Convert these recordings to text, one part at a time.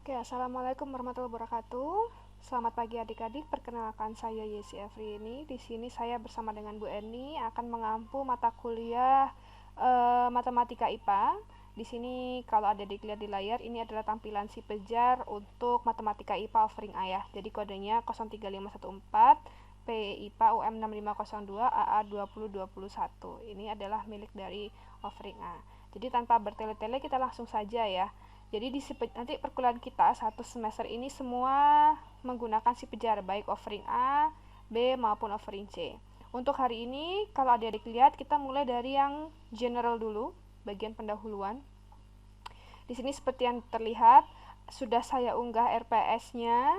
Oke, Assalamualaikum warahmatullahi wabarakatuh. Selamat pagi adik-adik, perkenalkan saya Yesi Efriini. Di sini saya bersama dengan Bu Eni akan mengampu mata kuliah Matematika IPA. Di sini kalau ada dilihat di layar, ini adalah tampilan si Pejar untuk Matematika IPA offering A ya. Jadi kodenya 03514 PIPA UM 6502 AA 2021. Ini adalah milik dari offering A. Jadi tanpa bertele-tele kita langsung saja ya. Jadi nanti perkuliahan kita satu semester ini semua menggunakan si Pejar, baik offering A, B maupun offering C. Untuk hari ini kalau adik-adik lihat kita mulai dari yang general dulu, bagian pendahuluan. Di sini seperti yang terlihat sudah saya unggah RPS-nya.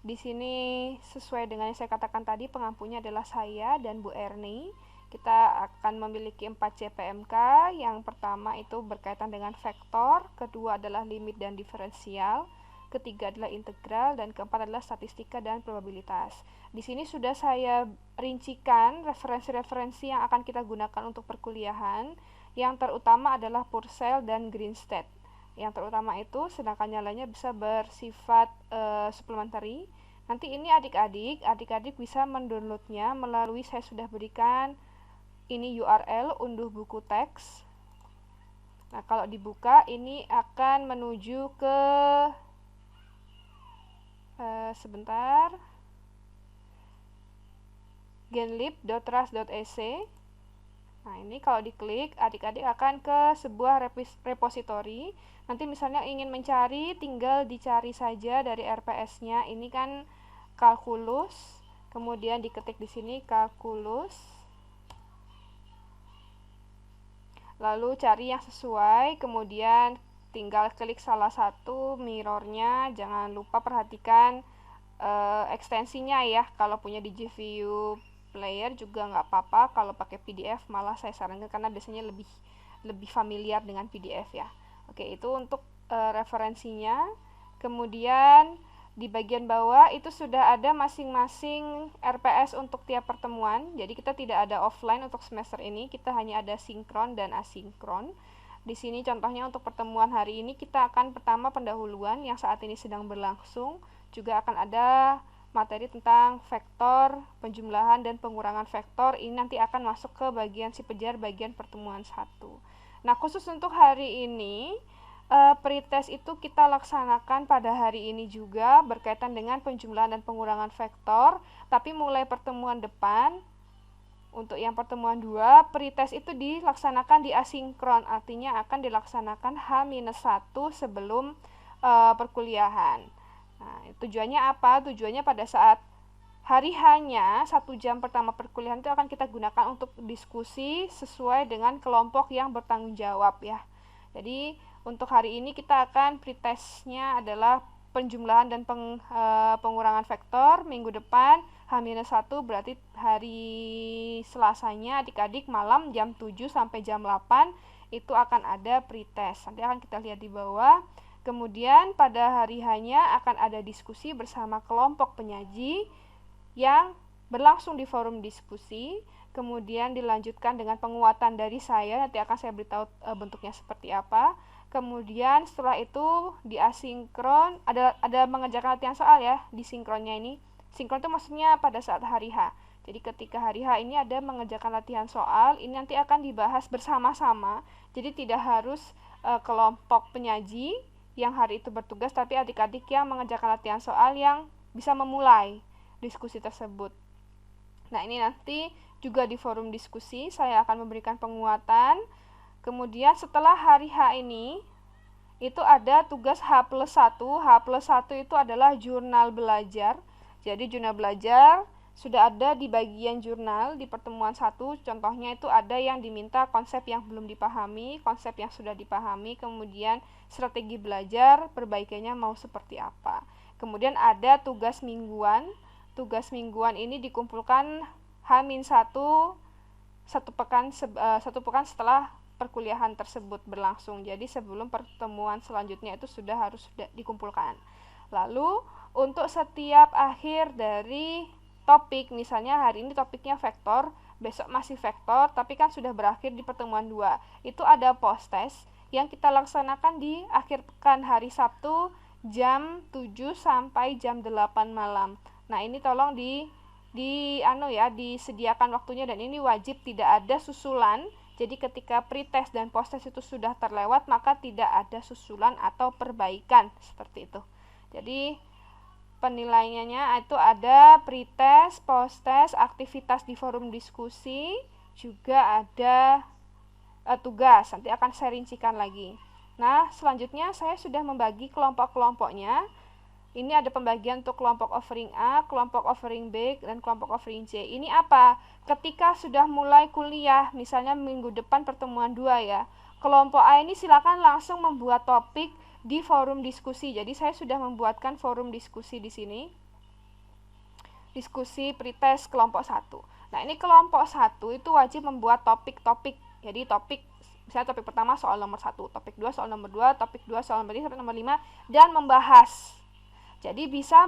Di sini sesuai dengan yang saya katakan tadi, pengampunya adalah saya dan Bu Erni. Kita akan memiliki 4 CPMK. Yang pertama itu berkaitan dengan vektor, kedua adalah limit dan diferensial, ketiga adalah integral, dan keempat adalah statistika dan probabilitas. Di sini sudah saya rincikan referensi-referensi yang akan kita gunakan untuk perkuliahan. Yang terutama adalah Purcell dan Greenstead. Yang terutama itu, sedangkan yang lainnya bisa bersifat supplementary. Nanti ini adik-adik bisa mendownloadnya melalui saya sudah berikan ini URL unduh buku teks. Nah, kalau dibuka ini akan menuju ke sebentar genlib.ras.ec. Nah, ini kalau diklik, adik-adik akan ke sebuah repository. Nanti misalnya ingin mencari, tinggal dicari saja dari RPS-nya. Ini kan kalkulus, kemudian diketik di sini kalkulus. Lalu cari yang sesuai, kemudian tinggal klik salah satu mirrornya. Jangan lupa perhatikan ekstensinya ya. Kalau punya di GView player juga nggak apa-apa, kalau pakai PDF malah saya sarankan karena biasanya lebih familiar dengan PDF ya. Oke, itu untuk referensinya. Kemudian di bagian bawah itu sudah ada masing-masing RPS untuk tiap pertemuan. Jadi kita tidak ada offline untuk semester ini, kita hanya ada sinkron dan asinkron. Di sini contohnya untuk pertemuan hari ini kita akan pertama pendahuluan yang saat ini sedang berlangsung. Juga akan ada materi tentang vektor, penjumlahan dan pengurangan vektor. Ini nanti akan masuk ke bagian si Pejar bagian pertemuan 1. Nah, khusus untuk hari ini pretest itu kita laksanakan pada hari ini juga berkaitan dengan penjumlahan dan pengurangan vektor, tapi mulai pertemuan depan untuk yang pertemuan 2 pretest itu dilaksanakan di asinkron, artinya akan dilaksanakan H-1 sebelum perkuliahan. Nah, tujuannya apa? Tujuannya pada saat hari hanya 1 jam pertama perkuliahan itu akan kita gunakan untuk diskusi sesuai dengan kelompok yang bertanggung jawab ya. Jadi untuk hari ini kita akan pretestnya adalah penjumlahan dan pengurangan vektor. Minggu depan H-1 berarti hari Selasanya adik-adik malam jam 7 sampai jam 8 itu akan ada pretest. Nanti akan kita lihat di bawah. Kemudian pada hari hanya akan ada diskusi bersama kelompok penyaji yang berlangsung di forum diskusi. Kemudian dilanjutkan dengan penguatan dari saya, nanti akan saya beritahu bentuknya seperti apa. Kemudian setelah itu di asinkron ada mengerjakan latihan soal ya di sinkronnya ini. Sinkron itu maksudnya pada saat hari H. Jadi ketika hari H ini ada mengerjakan latihan soal, ini nanti akan dibahas bersama-sama. Jadi tidak harus kelompok penyaji yang hari itu bertugas, tapi adik-adik yang mengerjakan latihan soal yang bisa memulai diskusi tersebut. Nah, ini nanti juga di forum diskusi saya akan memberikan penguatan. Kemudian setelah hari H ini itu ada tugas H+1. H+1 itu adalah jurnal belajar. Jadi jurnal belajar sudah ada di bagian jurnal di pertemuan 1. Contohnya itu ada yang diminta konsep yang belum dipahami, konsep yang sudah dipahami, kemudian strategi belajar, perbaikannya mau seperti apa. Kemudian ada tugas mingguan. Tugas mingguan ini dikumpulkan H-1 satu pekan setelah perkuliahan tersebut berlangsung. Jadi sebelum pertemuan selanjutnya itu sudah dikumpulkan. Lalu untuk setiap akhir dari topik, misalnya hari ini topiknya vektor, besok masih vektor, tapi kan sudah berakhir di pertemuan 2. Itu ada post test yang kita laksanakan di akhir pekan hari Sabtu jam 7 sampai jam 8 malam. Nah, ini tolong disediakan waktunya, dan ini wajib tidak ada susulan. Jadi ketika pretest dan posttest itu sudah terlewat, maka tidak ada susulan atau perbaikan seperti itu. Jadi penilaiannya itu ada pretest, posttest, aktivitas di forum diskusi, juga ada tugas. Nanti akan saya rincikan lagi. Nah, selanjutnya saya sudah membagi kelompok-kelompoknya. Ini ada pembagian untuk kelompok offering A, kelompok offering B, dan kelompok offering C. Ini apa? Ketika sudah mulai kuliah, misalnya minggu depan pertemuan 2 ya, kelompok A ini silakan langsung membuat topik di forum diskusi. Jadi saya sudah membuatkan forum diskusi di sini. Diskusi pretest kelompok 1. Nah, ini kelompok 1 itu wajib membuat topik-topik. Jadi misalnya topik pertama soal nomor 1, topik 2 soal nomor 2, topik 2 soal nomor 3 sampai nomor 5, dan membahas. Jadi bisa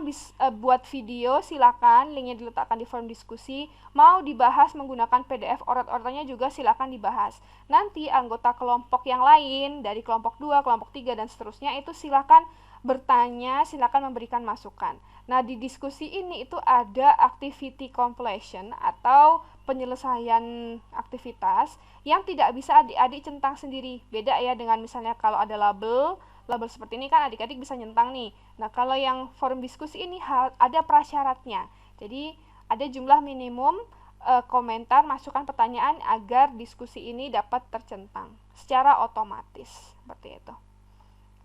buat video, silakan, linknya diletakkan di forum diskusi. Mau dibahas menggunakan PDF orat-oratannya juga silakan dibahas. Nanti anggota kelompok yang lain dari kelompok 2, kelompok 3 dan seterusnya itu silakan bertanya, silakan memberikan masukan. Nah, di diskusi ini itu ada activity completion atau penyelesaian aktivitas yang tidak bisa adik-adik centang sendiri. Beda ya dengan misalnya kalau ada label seperti ini kan adik-adik bisa nyentang nih. Nah, kalau yang forum diskusi ini ada prasyaratnya. Jadi ada jumlah minimum komentar, masukan, pertanyaan agar diskusi ini dapat tercentang secara otomatis seperti itu.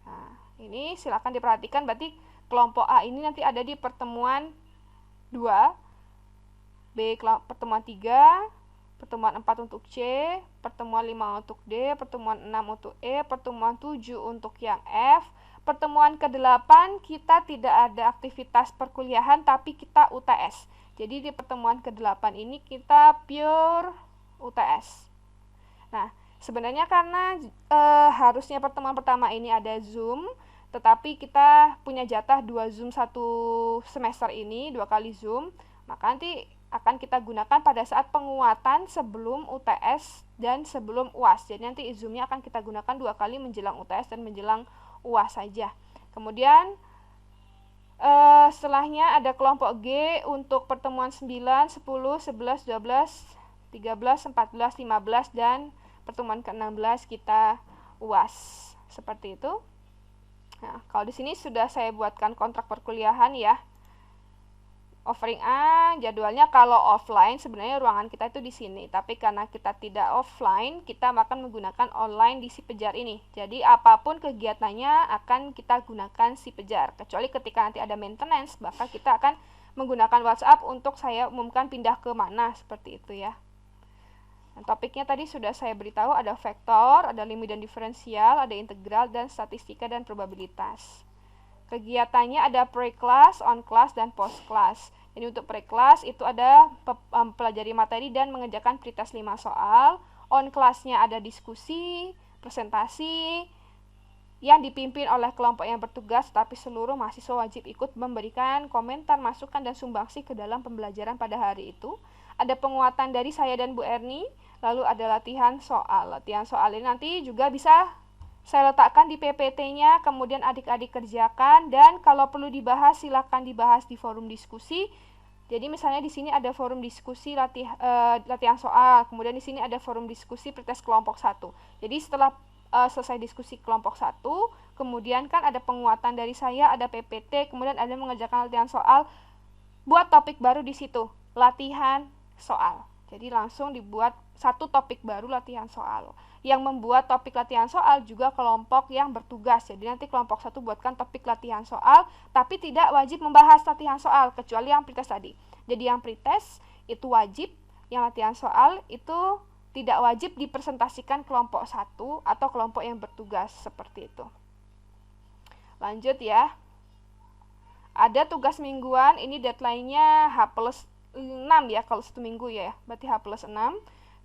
Nah, ini silakan diperhatikan. Berarti kelompok A ini nanti ada di pertemuan 2, B pertemuan 3, pertemuan 4 untuk C, pertemuan 5 untuk D, pertemuan 6 untuk E, pertemuan 7 untuk yang F. Pertemuan ke-8 kita tidak ada aktivitas perkuliahan tapi kita UTS. Jadi di pertemuan ke-8 ini kita pure UTS. Nah, sebenarnya karena harusnya pertemuan pertama ini ada Zoom, tetapi kita punya jatah 2 Zoom 1 semester ini, 2 kali Zoom, maka nanti akan kita gunakan pada saat penguatan sebelum UTS dan sebelum UAS. Jadi nanti Zoom-nya akan kita gunakan 2 kali menjelang UTS dan menjelang UAS saja. Kemudian setelahnya ada kelompok G untuk pertemuan 9, 10, 11, 12, 13, 14, 15 dan pertemuan ke-16 kita UAS. Seperti itu. Nah, kalau di sini sudah saya buatkan kontrak perkuliahan ya. Offering A jadwalnya kalau offline sebenarnya ruangan kita itu di sini, tapi karena kita tidak offline, kita akan menggunakan online di si Pejar ini. Jadi apapun kegiatannya akan kita gunakan si Pejar, kecuali ketika nanti ada maintenance, maka kita akan menggunakan WhatsApp untuk saya umumkan pindah ke mana, seperti itu ya. Nah, topiknya tadi sudah saya beritahu, ada vektor, ada limit dan diferensial, ada integral dan statistika dan probabilitas. Kegiatannya ada pre-class, on-class, dan post-class. Jadi untuk pre-class itu ada pelajari materi dan mengerjakan pretest 5 soal. On-classnya ada diskusi, presentasi, yang dipimpin oleh kelompok yang bertugas, tapi seluruh mahasiswa wajib ikut memberikan komentar, masukan, dan sumbangsi ke dalam pembelajaran pada hari itu. Ada penguatan dari saya dan Bu Erni, lalu ada latihan soal. Latihan soal ini nanti juga bisa saya letakkan di PPT-nya, kemudian adik-adik kerjakan, dan kalau perlu dibahas silakan dibahas di forum diskusi. Jadi misalnya di sini ada forum diskusi latihan soal, kemudian di sini ada forum diskusi pretest kelompok 1. Jadi setelah selesai diskusi kelompok 1, kemudian kan ada penguatan dari saya, ada PPT, kemudian ada mengerjakan latihan soal, buat topik baru di situ, latihan soal. Jadi langsung dibuat satu topik baru latihan soal. Yang membuat topik latihan soal juga kelompok yang bertugas. Jadi nanti kelompok 1 buatkan topik latihan soal, tapi tidak wajib membahas latihan soal, kecuali yang pretest tadi. Jadi yang pretest itu wajib, yang latihan soal itu tidak wajib dipresentasikan kelompok 1 atau kelompok yang bertugas, seperti itu. Lanjut ya. Ada tugas mingguan, ini deadline-nya H+6 ya, kalau 1 minggu ya, berarti H+6.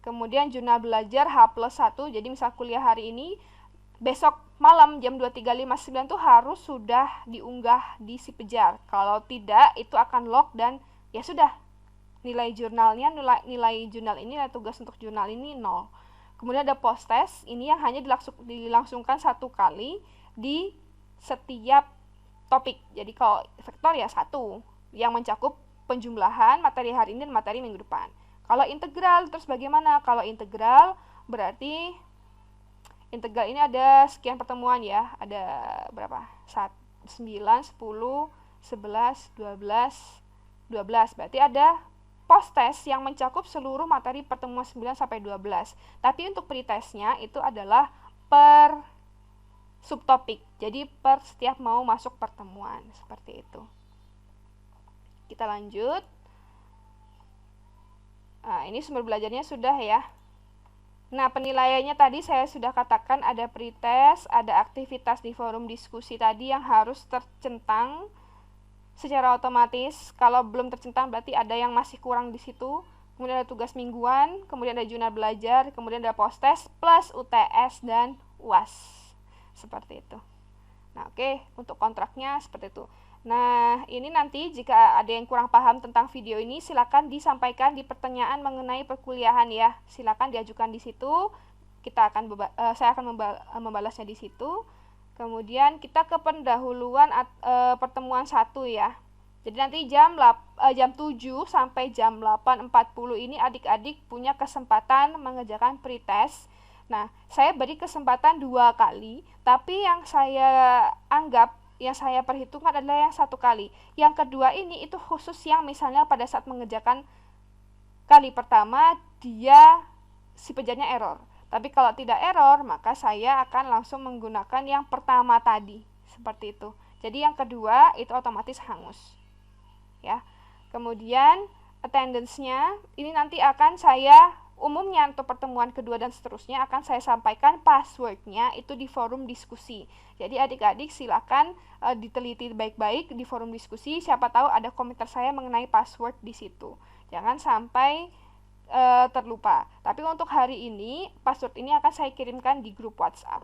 Kemudian jurnal belajar H+1, jadi misal kuliah hari ini, besok malam jam 23.59 tuh harus sudah diunggah di si Pejar. Kalau tidak, itu akan lock dan ya sudah, nilai jurnalnya, nilai jurnal ini, nilai tugas untuk jurnal ini 0. Kemudian ada post test, ini yang hanya dilangsungkan 1 kali di setiap topik. Jadi kalau vektor ya satu yang mencakup penjumlahan materi hari ini dan materi minggu depan. Kalau integral terus bagaimana? Kalau integral berarti integral ini ada sekian pertemuan ya. Ada berapa? 9, 10, 11, 12, 12. Berarti ada post-test yang mencakup seluruh materi pertemuan 9 sampai 12. Tapi untuk pretestnya itu adalah per subtopik. Jadi per setiap mau masuk pertemuan. Seperti itu. Kita lanjut. Nah, ini sumber belajarnya sudah ya. Nah, penilaiannya tadi saya sudah katakan ada pretest, ada aktivitas di forum diskusi tadi yang harus tercentang secara otomatis. Kalau belum tercentang berarti ada yang masih kurang di situ. Kemudian ada tugas mingguan, kemudian ada jurnal belajar, kemudian ada post-test plus UTS dan UAS. Seperti itu. Nah, oke, untuk kontraknya seperti itu. Nah, ini nanti jika ada yang kurang paham tentang video ini, silakan disampaikan di pertanyaan mengenai perkuliahan ya. Silakan diajukan di situ. Saya akan membalasnya di situ. Kemudian kita ke pendahuluan pertemuan 1 ya. Jadi nanti jam 7 sampai jam 8.40 ini adik-adik punya kesempatan mengerjakan pretest. Nah, saya beri kesempatan 2 kali, tapi yang saya perhitungkan adalah yang 1 kali. Yang kedua ini itu khusus yang misalnya pada saat mengerjakan kali pertama dia si pejarnya error. Tapi kalau tidak error, maka saya akan langsung menggunakan yang pertama tadi. Seperti itu. Jadi yang kedua itu otomatis hangus. Ya. Kemudian attendance-nya ini nanti akan saya umumnya untuk pertemuan kedua dan seterusnya akan saya sampaikan password-nya itu di forum diskusi. Jadi adik-adik silakan diteliti baik-baik di forum diskusi, siapa tahu ada komentar saya mengenai password di situ. Jangan sampai terlupa. Tapi untuk hari ini password ini akan saya kirimkan di grup WhatsApp.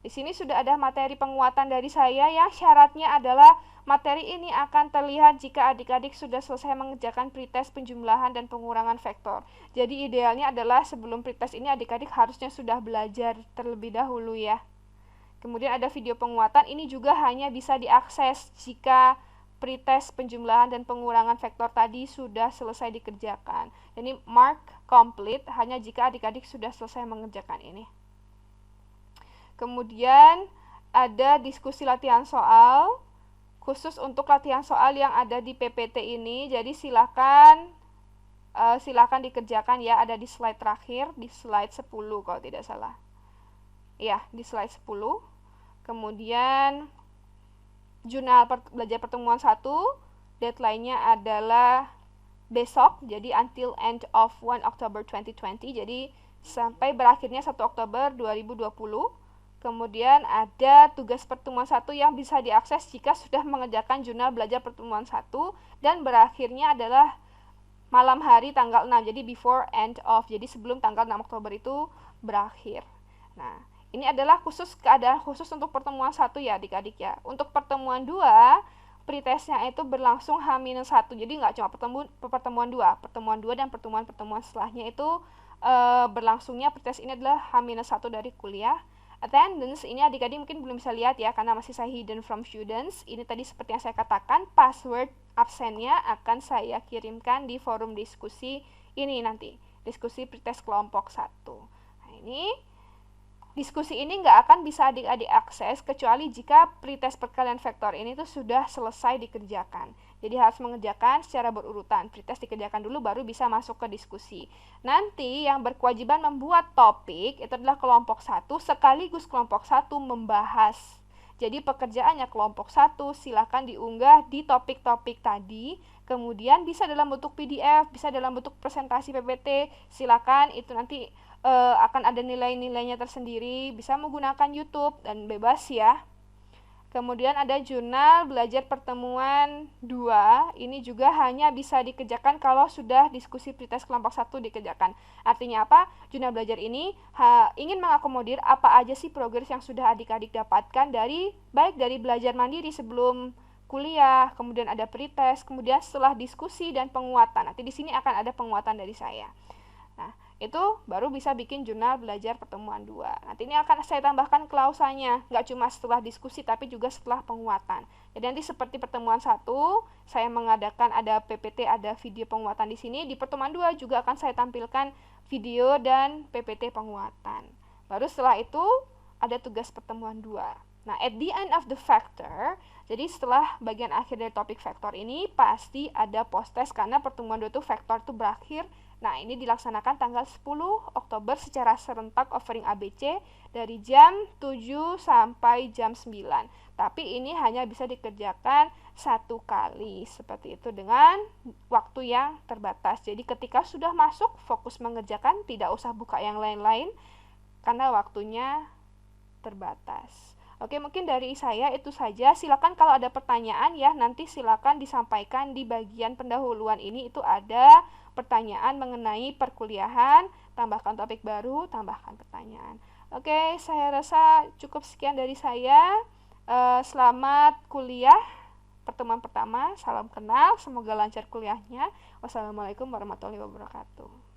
Di sini sudah ada materi penguatan dari saya yang syaratnya adalah materi ini akan terlihat jika adik-adik sudah selesai mengerjakan pretest penjumlahan dan pengurangan vektor. Jadi idealnya adalah sebelum pretest ini adik-adik harusnya sudah belajar terlebih dahulu ya. Kemudian ada video penguatan, ini juga hanya bisa diakses jika pretest penjumlahan dan pengurangan vektor tadi sudah selesai dikerjakan. Jadi mark complete hanya jika adik-adik sudah selesai mengerjakan ini. Kemudian ada diskusi latihan soal khusus untuk latihan soal yang ada di PPT ini. Jadi silakan dikerjakan ya, ada di slide terakhir, di slide 10 kalau tidak salah. Ya, di slide 10. Kemudian jurnal belajar pertemuan 1, deadline-nya adalah besok, jadi until end of 1 October 2020, jadi sampai berakhirnya 1 Oktober 2020. Kemudian ada tugas pertemuan 1 yang bisa diakses jika sudah mengerjakan jurnal belajar pertemuan 1 dan berakhirnya adalah malam hari tanggal 6, jadi before end of, jadi sebelum tanggal 6 Oktober itu berakhir. Nah, ini adalah keadaan khusus untuk pertemuan 1 ya adik-adik ya. Untuk pertemuan 2, pretestnya itu berlangsung H-1, jadi nggak cuma pertemuan 2. Pertemuan 2 dan pertemuan-pertemuan setelahnya itu berlangsungnya pretest ini adalah H-1 dari kuliah. Attendance ini adik-adik mungkin belum bisa lihat ya karena masih saya hidden from students. Ini tadi seperti yang saya katakan, password absennya akan saya kirimkan di forum diskusi ini nanti. Diskusi pretest kelompok 1. Nah, ini diskusi ini nggak akan bisa adik-adik akses kecuali jika pretest perkalian vektor ini tuh sudah selesai dikerjakan. Jadi harus mengerjakan secara berurutan. Pretest dikerjakan dulu baru bisa masuk ke diskusi. Nanti yang berkewajiban membuat topik itu adalah kelompok 1 sekaligus kelompok 1 membahas. Jadi pekerjaannya kelompok 1 silakan diunggah di topik-topik tadi. Kemudian bisa dalam bentuk PDF, bisa dalam bentuk presentasi PPT. Silakan itu nanti akan ada nilai-nilainya tersendiri, bisa menggunakan YouTube dan bebas ya. Kemudian ada jurnal belajar pertemuan 2, ini juga hanya bisa dikerjakan kalau sudah diskusi pretest kelompok 1 dikerjakan. Artinya apa? Jurnal belajar ini ingin mengakomodir apa aja sih progres yang sudah adik-adik dapatkan baik dari belajar mandiri sebelum kuliah, kemudian ada pretest, kemudian setelah diskusi dan penguatan. Nanti di sini akan ada penguatan dari saya. Nah, itu baru bisa bikin jurnal belajar pertemuan 2. Nanti ini akan saya tambahkan klausanya, nggak cuma setelah diskusi tapi juga setelah penguatan. Jadi nanti seperti pertemuan 1, saya mengadakan ada PPT, ada video penguatan di sini. Di pertemuan 2 juga akan saya tampilkan video dan PPT penguatan. Baru setelah itu ada tugas pertemuan 2. Nah, at the end of the factor, jadi setelah bagian akhir dari topik vektor ini pasti ada post test karena pertemuan 2 itu vektor itu berakhir. Nah, ini dilaksanakan tanggal 10 Oktober secara serentak offering ABC dari jam 7 sampai jam 9. Tapi ini hanya bisa dikerjakan 1 kali seperti itu dengan waktu yang terbatas. Jadi ketika sudah masuk fokus mengerjakan, tidak usah buka yang lain-lain karena waktunya terbatas. Oke, mungkin dari saya itu saja. Silakan kalau ada pertanyaan ya, nanti silakan disampaikan di bagian pendahuluan ini, itu ada pertanyaan mengenai perkuliahan, tambahkan topik baru, tambahkan pertanyaan. Oke, saya rasa cukup sekian dari saya. Selamat kuliah pertemuan pertama, salam kenal, semoga lancar kuliahnya. Wassalamualaikum warahmatullahi wabarakatuh.